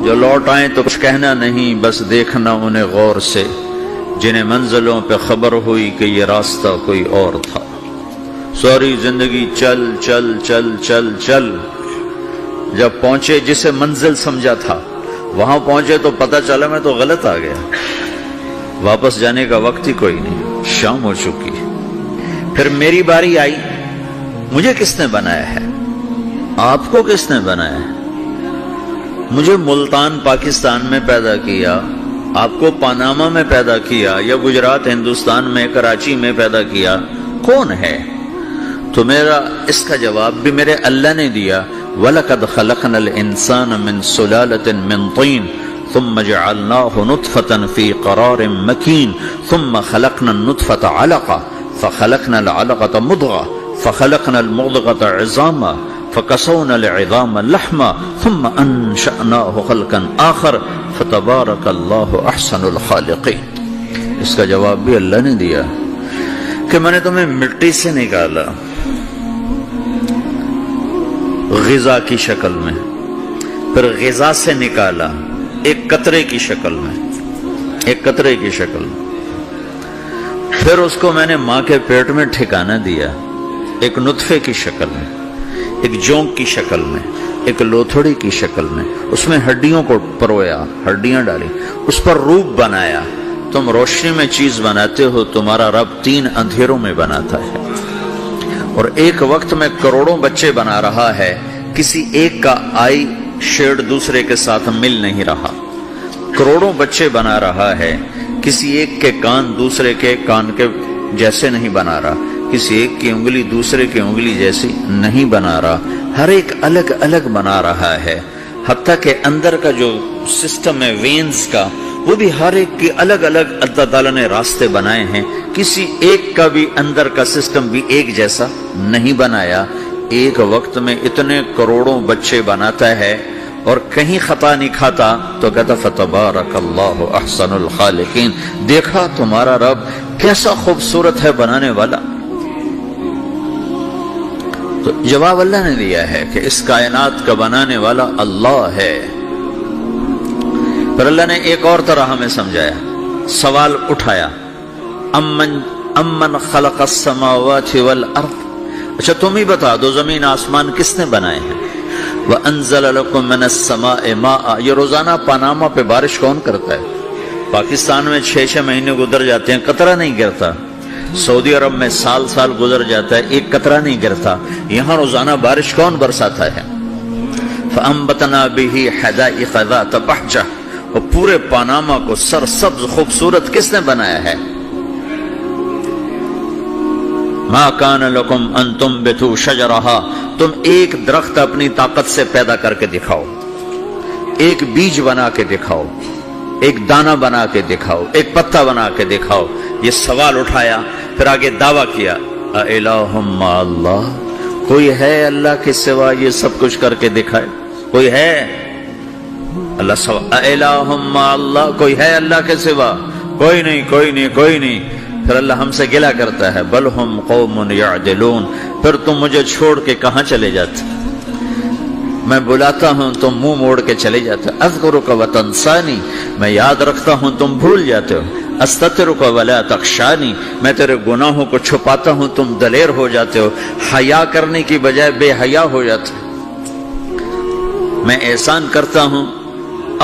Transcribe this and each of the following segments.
جو لوٹ آئیں تو کچھ کہنا نہیں، بس دیکھنا انہیں غور سے، جنہیں منزلوں پہ خبر ہوئی کہ یہ راستہ کوئی اور تھا۔ ساری زندگی چل چل چل چل چل، جب پہنچے جسے منزل سمجھا تھا وہاں پہنچے تو پتہ چلا میں تو غلط آ گیا، واپس جانے کا وقت ہی کوئی نہیں، شام ہو چکی۔ پھر میری باری آئی، مجھے کس نے بنایا ہے؟ آپ کو کس نے بنایا ہے؟ مجھے ملتان پاکستان میں پیدا کیا، آپ کو پاناما میں پیدا کیا، یا گجرات ہندوستان میں کراچی میں پیدا کیا، کون ہے؟ تو میرا اس کا جواب بھی میرے اللہ نے دیا، وَلَقَدْ خَلَقْنَا الْإِنسَانَ مِنْ سُلَالَةٍ مِنْ طِينٍ ثُمَّ جَعَلْنَاهُ نُطْفَةً فِي قَرَارٍ مَكِينٍ ثُمَّ خَلَقْنَا النُّطْفَةَ عَلَقَةً فَخَلَقْنَا الْعَلَقَةَ مُضْغَةً فَخَلَقْنَا الْمُضْغَةَ عِظَامًا فَكَسَوْنَا الْعِظَامَ لَحْمًا ثُمَّ أَنشَأْنَاهُ خَلْقًا آخَرَ فَتَبَارَكَ اللَّهُ أَحْسَنُ الْخَالِقِينَ۔ اس کا جواب بھی اللہ نے دیا کہ میں نے تمہیں مٹی سے نکالا غذا کی شکل میں، پھر غذا سے نکالا ایک قطرے کی شکل میں، ایک قطرے کی شکل میں، پھر اس کو میں نے ماں کے پیٹ میں ٹھکانہ دیا ایک نطفے کی شکل میں، ایک جونک کی شکل میں، ایک لوتھڑی کی شکل میں، اس میں ہڈیوں کو پرویا، ہڈیاں ڈالی، اس پر روپ بنایا۔ تم روشنی میں چیز بناتے ہو، تمہارا رب 3 اندھیروں میں بناتا ہے، اور ایک وقت میں کروڑوں بچے بنا رہا ہے، کسی ایک کا آئی شیڈ دوسرے کے ساتھ مل نہیں رہا، کروڑوں بچے بنا رہا ہے، کسی ایک کے کان دوسرے کے کان کے جیسے نہیں بنا رہا، کسی ایک کی انگلی دوسرے کی انگلی جیسی نہیں بنا رہا، ہر ایک الگ الگ بنا رہا ہے، حتیٰ کہ اندر کا جو سسٹم ہے وینز کا، وہ بھی ہر ایک کی الگ الگ اللہ تعالیٰ نے راستے بنائے ہیں، کسی ایک کا بھی اندر کا سسٹم بھی ایک جیسا نہیں بنایا۔ ایک وقت میں اتنے کروڑوں بچے بناتا ہے اور کہیں خطا نہیں کھاتا، تو کہتا فتبارک اللہ احسن الخالقین، دیکھا تمہارا رب کیسا خوبصورت ہے بنانے والا۔ تو جواب اللہ نے دیا ہے کہ اس کائنات کا بنانے والا اللہ ہے۔ پھر اللہ نے ایک اور طرح ہمیں سمجھایا، سوال اٹھایا، امن خلق السماوات والارض، اچھا تم ہی بتا دو زمین آسمان کس نے بنائے ہیں؟ وَأَنزَلَ لَكُم مِّنَ السَّمَاءِ مَاءً، یہ روزانہ پاناما پہ بارش کون کرتا ہے؟ پاکستان میں 6 مہینے گزر جاتے ہیں، قطرہ نہیں گرتا، سعودی عرب میں سال سال گزر جاتا ہے، ایک قطرہ نہیں گرتا، یہاں روزانہ بارش کون برساتا ہے؟ فَأَنبَتْنَا بِهِ حَدَائِقَ ذَاتَ بَهْجَةٍ، اور پورے پاناما کو سرسبز خوبصورت کس نے بنایا ہے؟ مَا كَانَ لَكُمْ أَن تُنبِتُوا شَجَرَهَا، تم ایک درخت اپنی طاقت سے پیدا کر کے دکھاؤ، ایک بیج بنا کے دکھاؤ، ایک دانہ بنا کے دکھاؤ، ایک پتا بنا کے دکھاؤ۔ یہ سوال اٹھایا، پھر آگے دعویٰ کیا، اَإِلَٰهٌ مَّعَ اللَّهِ، کوئی ہے اللہ کے سوا یہ سب کچھ کر کے دکھائے؟ کوئی ہے؟ اللہ سوا اِلَٰهٌ مَّعَ اللَّهِ، کوئی ہے اللہ کے سوا؟ کوئی نہیں، کوئی نہیں، کوئی نہیں۔ پھر اللہ ہم سے گلہ کرتا ہے، بل ہم قوم یعدلون، پھر تم مجھے چھوڑ کے کہاں چلے جاتے؟ میں بلاتا ہوں تم منہ موڑ کے چلے جاتے ہو، اذکرک وتنسانی، میں یاد رکھتا ہوں تم بھول جاتے ہو، استترک ولا تخشانی، میں تیرے گناہوں کو چھپاتا ہوں تم دلیر ہو جاتے ہو، حیا کرنے کی بجائے بے حیا ہو جاتے ہو۔ میں احسان کرتا ہوں،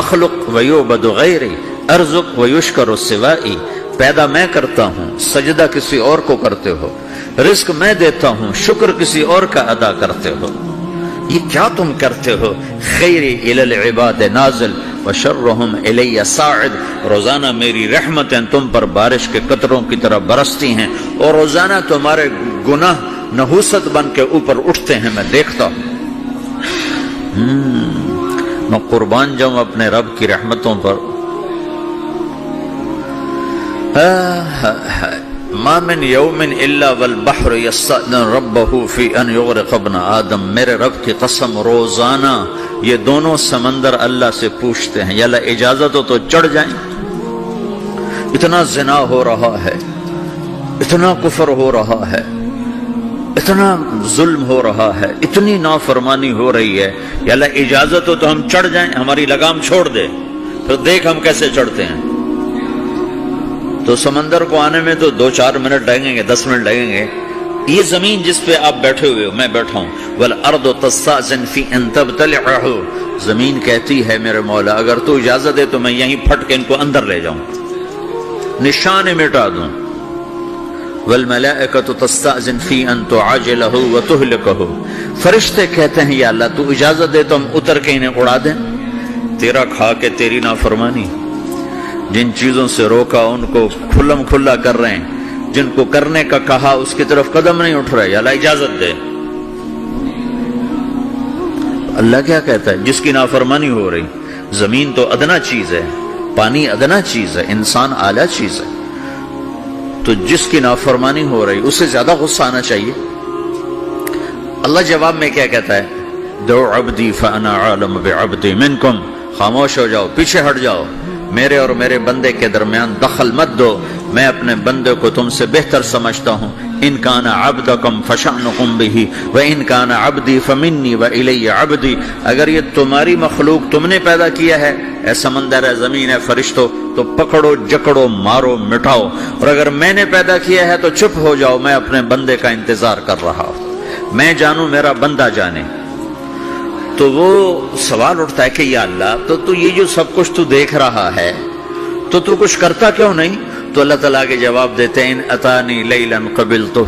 اخلق ویعبد غیری، ارزق ویشکر سوائی، پیدا میں کرتا ہوں، سجدہ کسی اور کو کرتے ہو، رزق میں دیتا ہوں، شکر کسی اور کا ادا کرتے ہو، یہ کیا تم کرتے ہو؟ خیری الی العباد نازل وشرہم الی صاعد، روزانہ میری رحمتیں تم پر بارش کے قطروں کی طرح برستی ہیں، اور روزانہ تمہارے گناہ نحوست بن کے اوپر اٹھتے ہیں، میں دیکھتا ہوں۔ میں قربان جاؤں اپنے رب کی رحمتوں پر۔ ما من یوم الا والبحر یستأذن ربہ فی ان یغرق ابن آدم، میرے رب کی قسم روزانہ یہ دونوں سمندر اللہ سے پوچھتے ہیں، یا اللہ اجازت ہو تو چڑھ جائیں، اتنا زنا ہو رہا ہے، اتنا کفر ہو رہا ہے، اتنا ظلم ہو رہا ہے، اتنی نافرمانی ہو رہی ہے، یا اللہ اجازت ہو تو ہم چڑھ جائیں، ہماری لگام چھوڑ دے، پھر دیکھ ہم کیسے چڑھتے ہیں۔ تو سمندر کو آنے میں تو 2-4 منٹ لگیں گے، 10 منٹ لگیں گے۔ یہ زمین جس پہ آپ بیٹھے ہوئے ہو، میں بیٹھا ہوں، والارض تستأذن فی ان تبتلعہ، زمین کہتی ہے میرے مولا اگر تو اجازت دے تو میں یہیں پھٹ کے ان کو اندر لے جاؤں، نشان مٹا دوں۔ والملائکۃ تستأذن فی ان تعاجلہ وتہلکہ، فرشتے کہتے ہیں یا اللہ تو اجازت دے تو ہم اتر کے انہیں اڑا دیں، تیرا کھا کے تیری نافرمانی، جن چیزوں سے روکا ان کو کھلم کھلا کر رہے ہیں، جن کو کرنے کا کہا اس کی طرف قدم نہیں اٹھ رہے، یا اللہ اجازت دے۔ اللہ کیا کہتا ہے؟ جس کی نافرمانی ہو رہی، زمین تو ادنا چیز ہے، پانی ادنا چیز ہے، انسان اعلیٰ چیز ہے، تو جس کی نافرمانی ہو رہی اس سے زیادہ غصہ آنا چاہیے۔ اللہ جواب میں کیا کہتا ہے؟ دو عبدی فانا عالم بعبدی منکم، خاموش ہو جاؤ، پیچھے ہٹ جاؤ، میرے اور میرے بندے کے درمیان دخل مت دو، میں اپنے بندے کو تم سے بہتر سمجھتا ہوں۔ ان کان عبدکم فشأنکم بہ وان کان عبدی فمنی والی عبدی، اگر یہ تمہاری مخلوق تم نے پیدا کیا ہے، اے سمندر ہے، زمین ہے، فرشتوں، تو پکڑو جکڑو مارو مٹاؤ، اور اگر میں نے پیدا کیا ہے تو چپ ہو جاؤ، میں اپنے بندے کا انتظار کر رہا ہوں، میں جانوں میرا بندہ جانے۔ تو وہ سوال اٹھتا ہے کہ یا اللہ تو یہ جو سب کچھ تو دیکھ رہا ہے تو کچھ کرتا کیوں نہیں؟ تو اللہ تعالیٰ کے جواب دیتے ہیں ان اتانی لیلا قبلتہ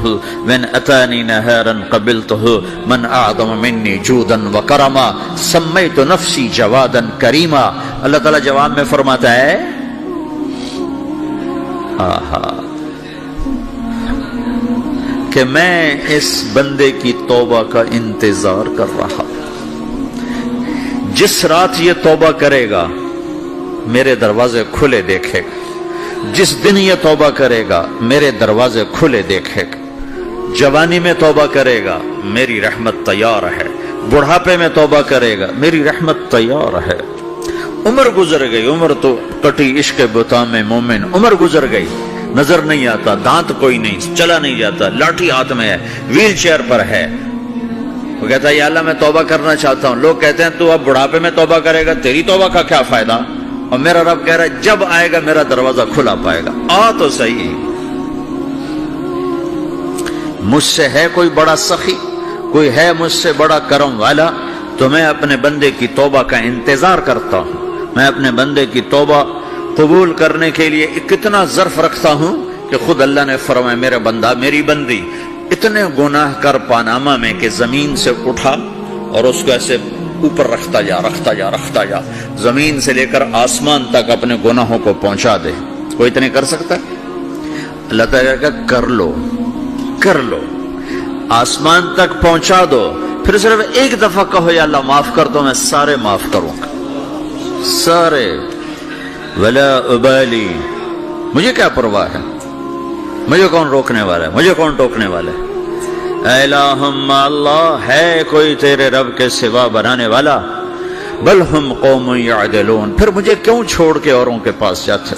وان اتانی نہارا قبلتہ من اعظم منی جودا وکرما سمیت نفسی جوادا کریما۔ اللہ تعالیٰ جواب میں فرماتا ہے کہ میں اس بندے کی توبہ کا انتظار کر رہا ہوں، جس رات یہ توبہ کرے گا میرے دروازے کھلے دیکھے گا، جس دن یہ توبہ کرے گا میرے دروازے کھلے دیکھے گا، جوانی میں توبہ کرے گا میری رحمت تیار ہے، بڑھاپے میں توبہ کرے گا میری رحمت تیار ہے۔ عمر گزر گئی، عمر تو کٹی عشق بتا میں مومن، عمر گزر گئی، نظر نہیں آتا، دانت کوئی نہیں، چلا نہیں جاتا، لاٹھی ہاتھ میں ہے، ویل چیئر پر ہے، وہ کہتا ہے یا اللہ میں توبہ کرنا چاہتا ہوں۔ لوگ کہتے ہیں تو اب بڑھاپے میں توبہ کرے گا، تیری توبہ کا کیا فائدہ؟ اور میرا رب کہہ رہا ہے جب آئے گا میرا دروازہ کھلا پائے گا، آ تو صحیح، مجھ سے ہے کوئی بڑا سخی، کوئی ہے مجھ سے بڑا کرم والا، تو میں اپنے بندے کی توبہ کا انتظار کرتا ہوں، میں اپنے بندے کی توبہ قبول کرنے کے لیے کتنا ظرف رکھتا ہوں کہ خود اللہ نے فرمایا میرا بندہ میری بندی اتنے گناہ کر پاناما میں کہ زمین سے اٹھا اور اس کو ایسے اوپر رکھتا جا، زمین سے لے کر آسمان تک اپنے گناہوں کو پہنچا دے، کوئی اتنے کر سکتا ہے؟ اللہ تعالیٰ کا کر لو، آسمان تک پہنچا دو، پھر صرف ایک دفعہ کہو یا اللہ معاف کر دو، میں سارے معاف کروں گا، سارے، ولا ابالی، مجھے کیا پرواہ ہے، مجھے کون روکنے والا ہے، مجھے کون ٹوکنے والا ہے؟ اے الہم اللہ، ہے کوئی تیرے رب کے سوا بنانے والا؟ بل ہم قوم یعدلون، پھر مجھے کیوں چھوڑ کے اوروں کے پاس جاتے؟